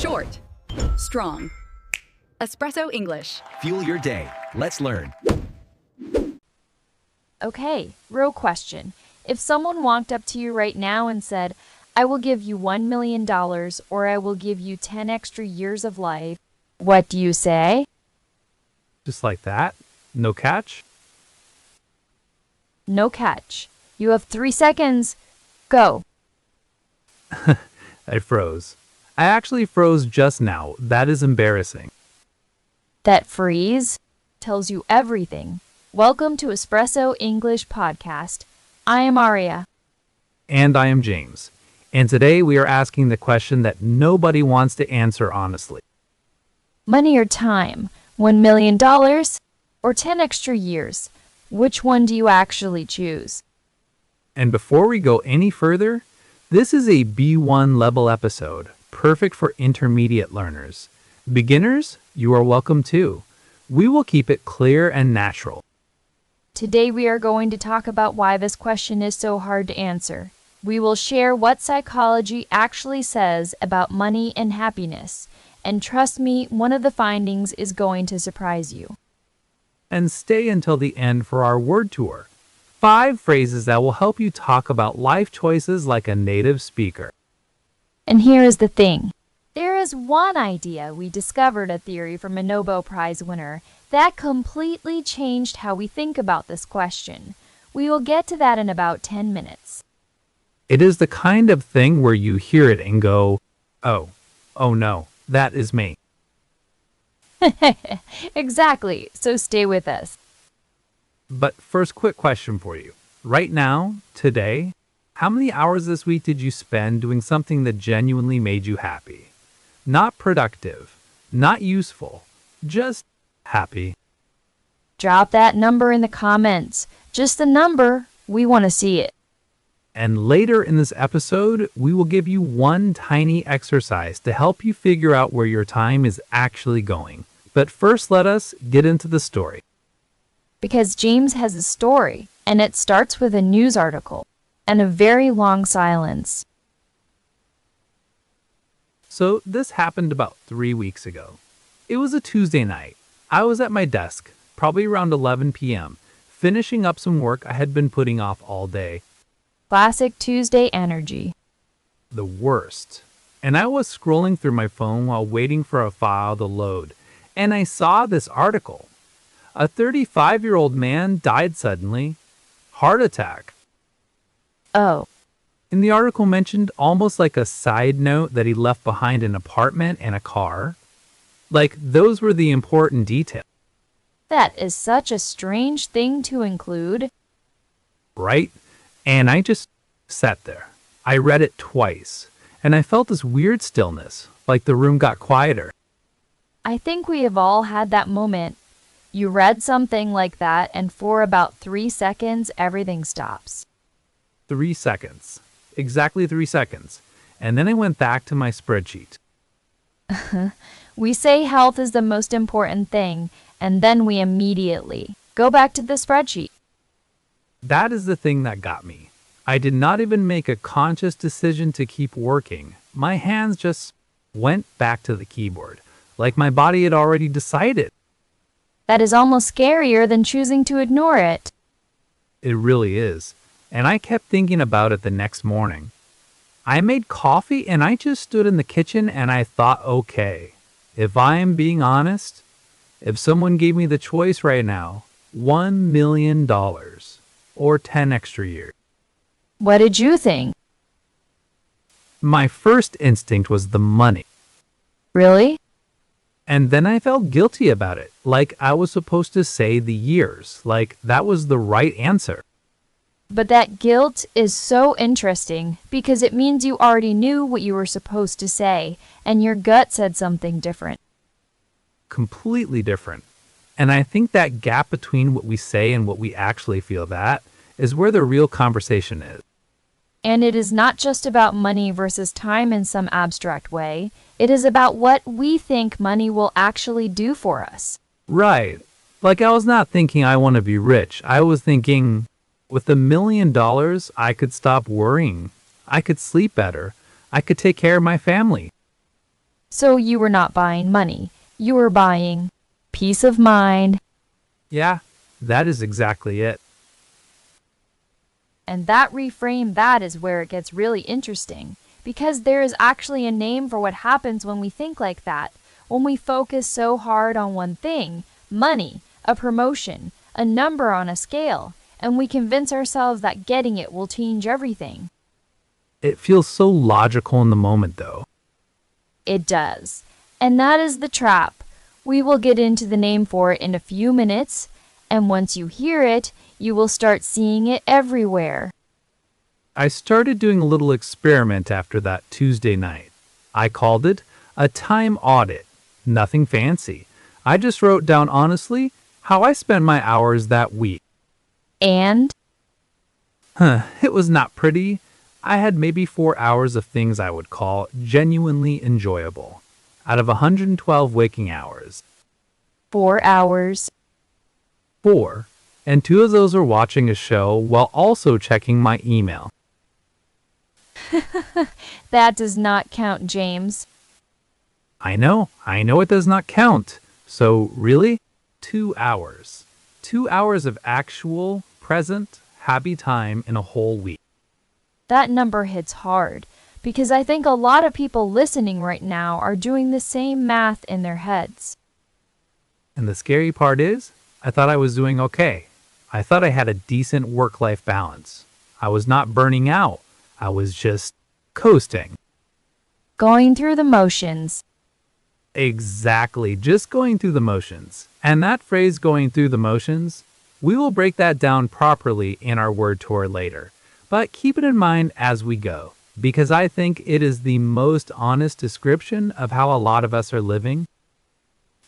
Short. Strong. Espresso English. Fuel your day. Let's learn. Okay, real question. If someone walked up to you right now and said, I will give you $1 million or I will give you 10 extra years of life, what do you say? Just like that? No catch? No catch. You have 3 seconds. Go. I froze. I actually froze just now. That is embarrassing. That freeze tells you everything. Welcome to Espresso English Podcast. I am Aria. And I am James. And today we are asking the question that nobody wants to answer honestly. Money or time? $1 million or 10 extra years? Which one do you actually choose? And before we go any further, this is a B1 level episode, perfect for intermediate learners. Beginners, you are welcome too. We will keep it clear and natural. Today we are going to talk about why this question is so hard to answer. We will share what psychology actually says about money and happiness. And trust me, one of the findings is going to surprise you. And stay until the end for our word tour. 5 phrases that will help you talk about life choices like a native speaker. And here is the thing. There is one idea we discovered a theory from a Nobel Prize winner that completely changed how we think about this question. We will get to that in about 10 minutes. It is the kind of thing where you hear it and go, oh no, that is me. Exactly, so stay with us. But first, quick question for you. Right now, today, how many hours this week did you spend doing something that genuinely made you happy? Not productive, not useful, just happy. Drop that number in the comments. Just the number. We want to see it. And later in this episode, we will give you one tiny exercise to help you figure out where your time is actually going. But first, let us get into the story. Because James has a story, and it starts with a news article and a very long silence. So this happened about 3 weeks ago. It was a Tuesday night. I was at my desk, probably around 11 p.m., finishing up some work I had been putting off all day. Classic Tuesday energy. The worst. And I was scrolling through my phone while waiting for a file to load, and I saw this article. A 35-year-old man died suddenly. Heart attack. Oh. And the article mentioned almost like a side note that he left behind an apartment and a car. Like those were the important details. That is such a strange thing to include. Right? And I just sat there. I read it twice, and I felt this weird stillness, like the room got quieter. I think we have all had that moment. You read something like that, and for about 3 seconds, everything stops. 3 seconds. Exactly 3 seconds. And then I went back to my spreadsheet. We say health is the most important thing, and then we immediately go back to the spreadsheet. That is the thing that got me. I did not even make a conscious decision to keep working. My hands just went back to the keyboard, like my body had already decided. That is almost scarier than choosing to ignore it. It really is. And I kept thinking about it the next morning. I made coffee and I just stood in the kitchen and I thought, okay, if I am being honest, if someone gave me the choice right now, $1 million or 10 extra years. What did you think? My first instinct was the money. Really? And then I felt guilty about it, like I was supposed to say the years, like that was the right answer. But that guilt is so interesting because it means you already knew what you were supposed to say, and your gut said something different. Completely different. And I think that gap between what we say and what we actually feel, that is where the real conversation is. And it is not just about money versus time in some abstract way. It is about what we think money will actually do for us. Right. Like I was not thinking I want to be rich. I was thinking, with $1 million, I could stop worrying. I could sleep better. I could take care of my family. So you were not buying money. You were buying peace of mind. Yeah, that is exactly it. And that is where it gets really interesting. Because there is actually a name for what happens when we think like that. When we focus so hard on one thing, money, a promotion, a number on a scale, and we convince ourselves that getting it will change everything. It feels so logical in the moment, though. It does. And that is the trap. We will get into the name for it in a few minutes, and once you hear it, you will start seeing it everywhere. I started doing a little experiment after that Tuesday night. I called it a time audit. Nothing fancy. I just wrote down honestly how I spent my hours that week. And? It was not pretty. I had maybe 4 hours of things I would call genuinely enjoyable out of 112 waking hours. 4 hours. 4. And 2 of those were watching a show while also checking my email. That does not count, James. I know it does not count. So really, 2 hours. 2 hours of actual, present, happy time in a whole week. That number hits hard, because I think a lot of people listening right now are doing the same math in their heads. And the scary part is, I thought I was doing okay. I thought I had a decent work-life balance. I was not burning out. I was just coasting. Going through the motions. Exactly, just going through the motions. And that phrase, going through the motions, we will break that down properly in our word tour later. But keep it in mind as we go, because I think it is the most honest description of how a lot of us are living.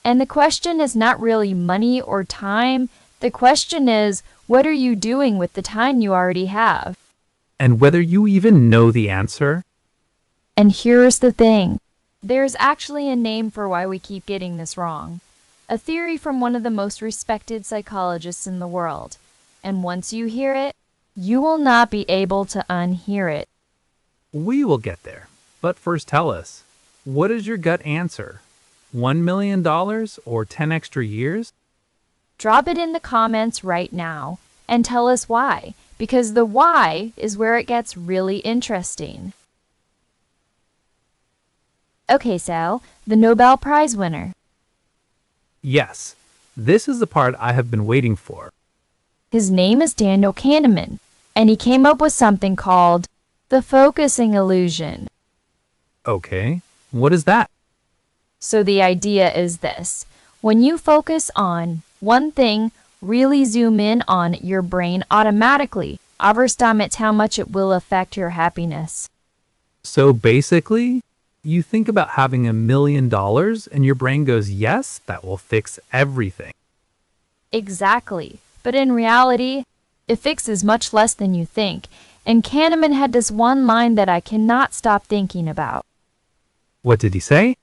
And the question is not really money or time. The question is, what are you doing with the time you already have? And whether you even know the answer. And here's the thing. There's actually a name for why we keep getting this wrong. A theory from one of the most respected psychologists in the world. And once you hear it, you will not be able to unhear it. We will get there. But first tell us, what is your gut answer? $1 million or 10 extra years? Drop it in the comments right now and tell us why, because the why is where it gets really interesting. Okay, so, the Nobel Prize winner. Yes, this is the part I have been waiting for. His name is Daniel Kahneman, and he came up with something called the focusing illusion. Okay, what is that? So the idea is this. When you focus on one thing, really zoom in on it, your brain automatically overestimates how much it will affect your happiness. So basically, you think about having $1 million and your brain goes, yes, that will fix everything. Exactly. But in reality, it fixes much less than you think. And Kahneman had this one line that I cannot stop thinking about. What did he say?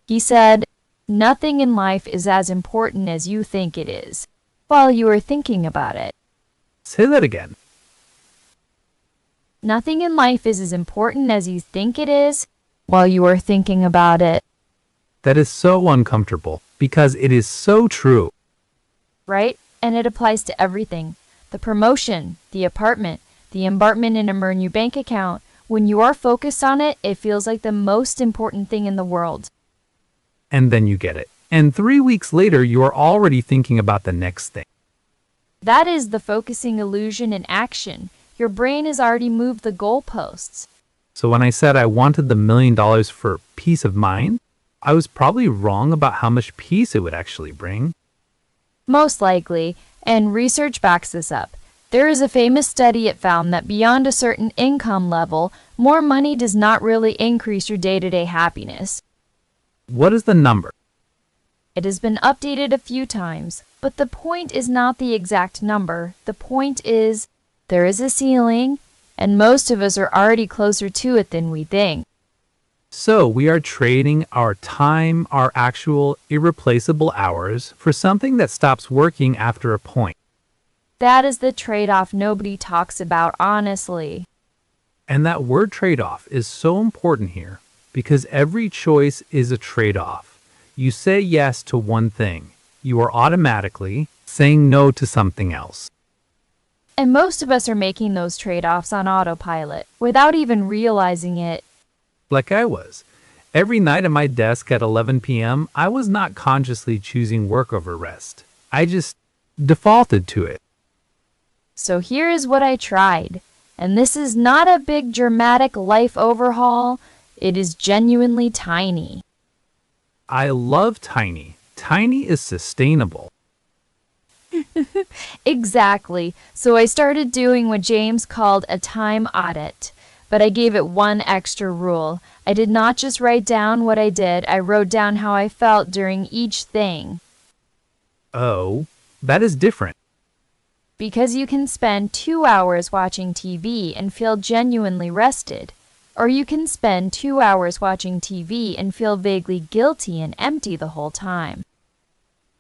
He said, "Nothing in life is as important as you think it is, while you are thinking about it." Say that again. Nothing in life is as important as you think it is, while you are thinking about it. That is so uncomfortable because it is so true. Right? And it applies to everything. The promotion, the apartment, the embarkment in a new bank account. When you are focused on it, it feels like the most important thing in the world. And then you get it. And 3 weeks later, you are already thinking about the next thing. That is the focusing illusion in action. Your brain has already moved the goalposts. So when I said I wanted the $1 million for peace of mind, I was probably wrong about how much peace it would actually bring. Most likely, and research backs this up. There is a famous study it found that beyond a certain income level, more money does not really increase your day-to-day happiness. What is the number? It has been updated a few times, but the point is not the exact number. The point is, there is a ceiling, and most of us are already closer to it than we think. So we are trading our time, our actual irreplaceable hours, for something that stops working after a point. That is the trade-off nobody talks about honestly. And that word trade-off is so important here because every choice is a trade-off. You say yes to one thing, you are automatically saying no to something else. And most of us are making those trade-offs on autopilot without even realizing it. Like I was. Every night at my desk at 11 p.m., I was not consciously choosing work over rest. I just defaulted to it. So here is what I tried. And this is not a big dramatic life overhaul. It is genuinely tiny. I love tiny. Tiny is sustainable. Exactly. So I started doing what James called a time audit. But I gave it one extra rule. I did not just write down what I did, I wrote down how I felt during each thing. Oh, that is different. Because you can spend 2 hours watching TV and feel genuinely rested. Or you can spend 2 hours watching TV and feel vaguely guilty and empty the whole time.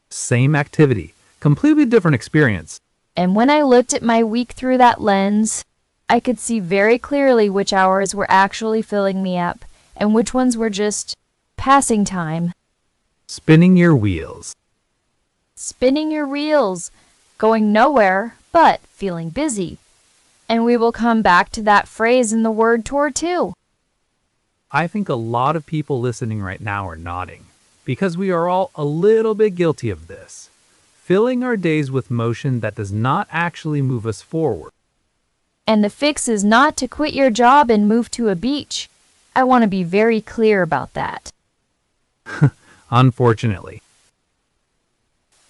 Same activity, completely different experience. And when I looked at my week through that lens, I could see very clearly which hours were actually filling me up and which ones were just passing time. Spinning your wheels. Spinning your reels, going nowhere, but feeling busy. And we will come back to that phrase in the word tour too. I think a lot of people listening right now are nodding, because we are all a little bit guilty of this. Filling our days with motion that does not actually move us forward. And the fix is not to quit your job and move to a beach. I want to be very clear about that. Unfortunately.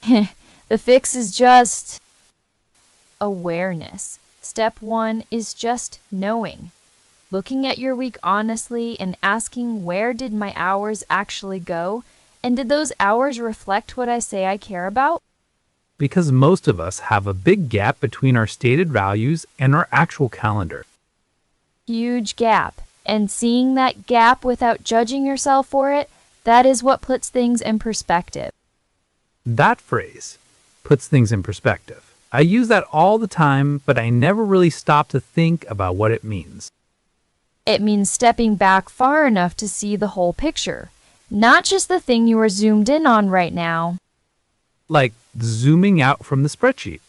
The fix is just awareness. Step 1 is just knowing. Looking at your week honestly and asking, where did my hours actually go? And did those hours reflect what I say I care about? Because most of us have a big gap between our stated values and our actual calendar. Huge gap. And seeing that gap without judging yourself for it, that is what puts things in perspective. That phrase puts things in perspective. I use that all the time, but I never really stop to think about what it means. It means stepping back far enough to see the whole picture, not just the thing you are zoomed in on right now. Like zooming out from the spreadsheet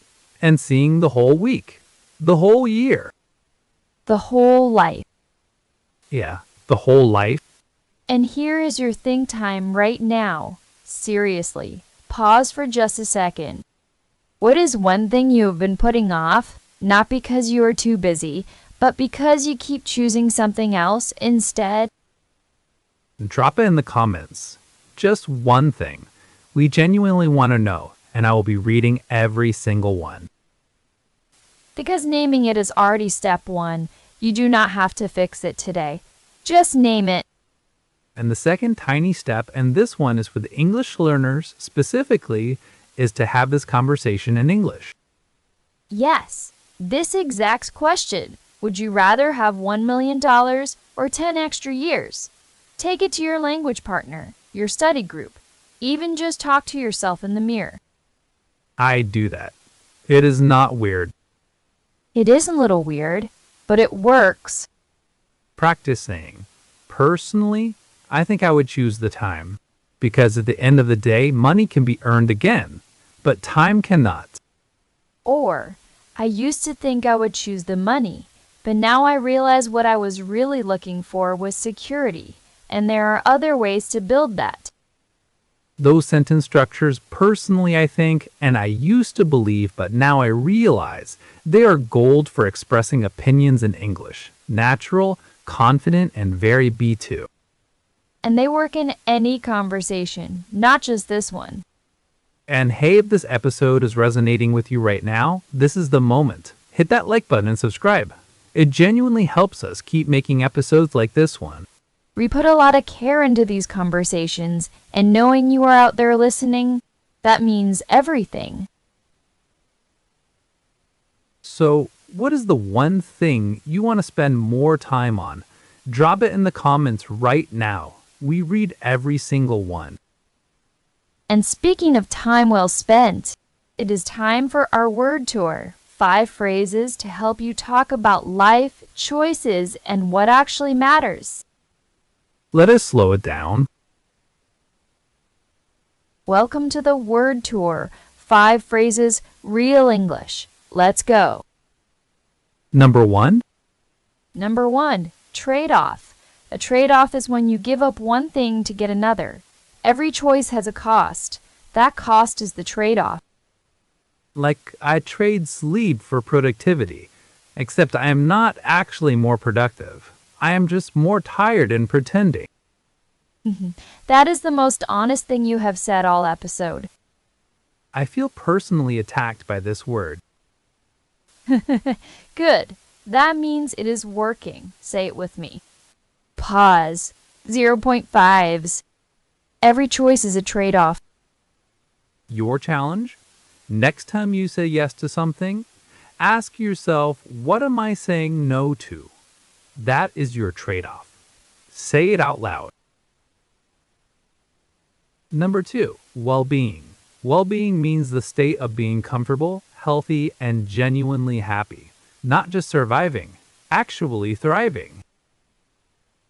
and seeing the whole week, the whole year. The whole life. Yeah, the whole life. And here is your think time right now. Seriously, pause for just a second. What is one thing you have been putting off, not because you are too busy, but because you keep choosing something else instead? Drop it in the comments. Just one thing. We genuinely want to know, and I will be reading every single one. Because naming it is already step 1. You do not have to fix it today. Just name it. And the second tiny step, and this one is for the English learners specifically, is to have this conversation in English. Yes, this exact question. Would you rather have $1 million or 10 extra years? Take it to your language partner, your study group. Even just talk to yourself in the mirror. I do that. It is not weird. It is a little weird, but it works. Practice saying, personally, I think I would choose the time. Because at the end of the day, money can be earned again, but time cannot. Or, I used to think I would choose the money, but now I realize what I was really looking for was security, and there are other ways to build that. Those sentence structures, personally, I think, and I used to believe, but now I realize, they are gold for expressing opinions in English. Natural, confident, and very B2. And they work in any conversation, not just this one. And hey, if this episode is resonating with you right now, this is the moment. Hit that like button and subscribe. It genuinely helps us keep making episodes like this one. We put a lot of care into these conversations, and knowing you are out there listening, that means everything. So, what is the one thing you want to spend more time on? Drop it in the comments right now. We read every single one. And speaking of time well spent, it is time for our word tour. 5 phrases to help you talk about life, choices, and what actually matters. Let us slow it down. Welcome to the word tour. 5 phrases, real English. Let's go. Number 1, Number 1, trade-off. A trade-off is when you give up one thing to get another. Every choice has a cost. That cost is the trade-off. like I trade sleep for productivity, except I am not actually more productive. I am just more tired and pretending. That is the most honest thing you have said all episode. I feel personally attacked by this word. Good. That means it is working. Say it with me. Pause. 0.5s. Every choice is a trade-off. Your challenge? Next time you say yes to something, ask yourself, what am I saying no to? That is your trade-off. Say it out loud. Number 2, well-being. Well-being means the state of being comfortable, healthy, and genuinely happy. Not just surviving, actually thriving.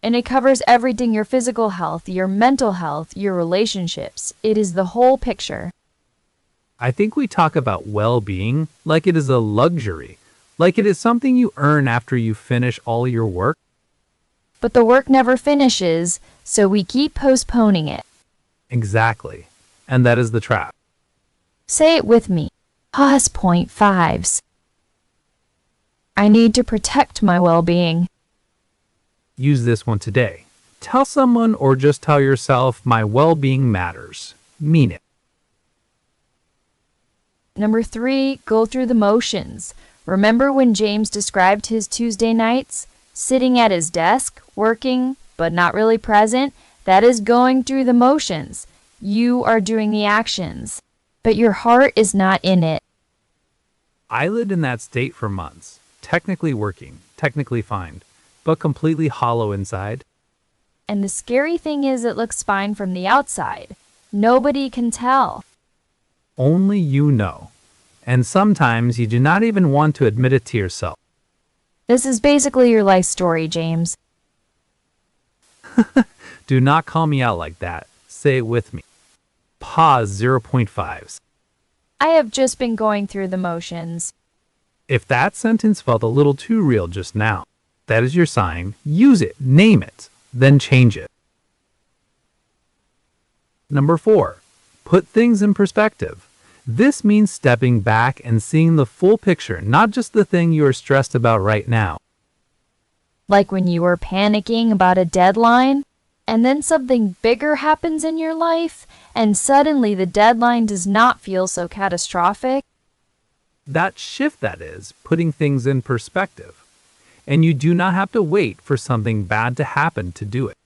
And it covers everything: your physical health, your mental health, your relationships. It is the whole picture. I think we talk about well-being like it is a luxury, like it is something you earn after you finish all your work. But the work never finishes, so we keep postponing it. Exactly. And that is the trap. Say it with me. Pause. 0.5s. I need to protect my well-being. Use this one today. Tell someone or just tell yourself, my well-being matters. Mean it. Number 3, go through the motions. Remember when James described his Tuesday nights? Sitting at his desk, working, but not really present? That is going through the motions. You are doing the actions, but your heart is not in it. I lived in that state for months. Technically working, technically fine, but completely hollow inside. And the scary thing is it looks fine from the outside. Nobody can tell. Only you know. And sometimes you do not even want to admit it to yourself. This is basically your life story, James. Do not call me out like that. Say it with me. Pause. 0.5s. I have just been going through the motions. If that sentence felt a little too real just now, that is your sign. Use it, name it, then change it. Number 4, put things in perspective. This means stepping back and seeing the full picture, not just the thing you are stressed about right now. Like when you were panicking about a deadline, and then something bigger happens in your life, and suddenly the deadline does not feel so catastrophic. That shift, that is, putting things in perspective. And you do not have to wait for something bad to happen to do it.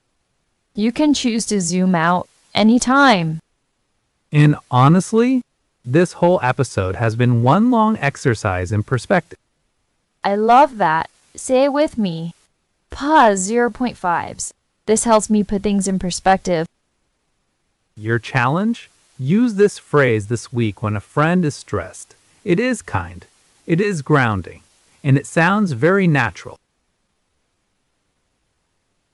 You can choose to zoom out anytime. And honestly, this whole episode has been one long exercise in perspective. I love that. Say it with me. Pause. 0.5s. This helps me put things in perspective. Your challenge? Use this phrase this week when a friend is stressed. It is kind, it is grounding, and it sounds very natural.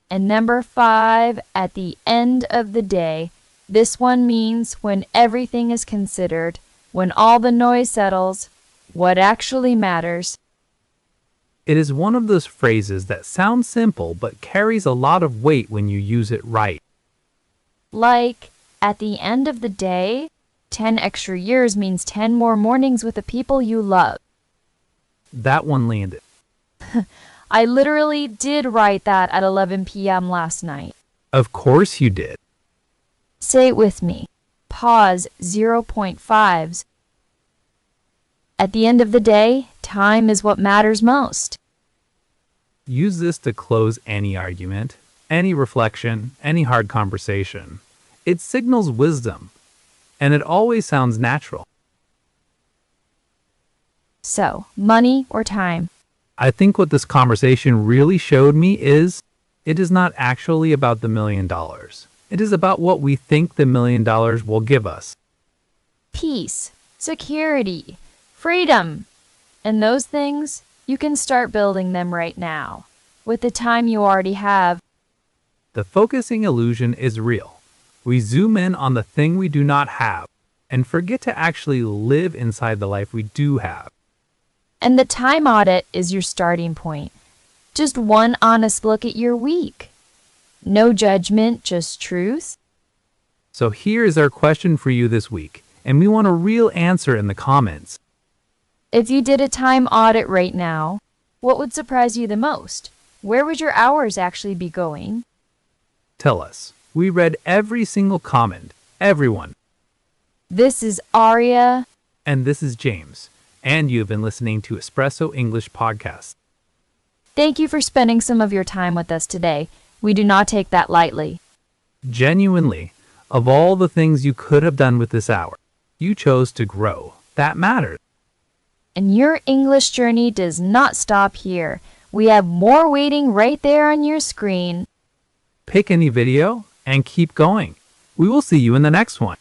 And number 5, at the end of the day. This one means when everything is considered, when all the noise settles, what actually matters. It is one of those phrases that sounds simple but carries a lot of weight when you use it right. Like, at the end of the day, 10 extra years means 10 more mornings with the people you love. That one landed. I literally did write that at 11 p.m. last night. Of course you did. Say it with me. Pause. 0.5s. At the end of the day, time is what matters most. Use this to close any argument, any reflection, any hard conversation. It signals wisdom, and it always sounds natural. So, money or time? I think what this conversation really showed me is it is not actually about the $1 million. It is about what we think the $1 million will give us. Peace, security, freedom. And those things, you can start building them right now, with the time you already have. The focusing illusion is real. We zoom in on the thing we do not have and forget to actually live inside the life we do have. And the time audit is your starting point. Just one honest look at your week. No judgment, just truth. So here is our question for you this week, and we want a real answer in the comments. If you did a time audit right now, what would surprise you the most? Where would your hours actually be going? Tell us. We read every single comment. Everyone. This is Aria. And this is James. And you've been listening to Espresso English Podcast. Thank you for spending some of your time with us today. We do not take that lightly. Genuinely, of all the things you could have done with this hour, you chose to grow. That matters. And your English journey does not stop here. We have more waiting right there on your screen. Pick any video and keep going. We will see you in the next one.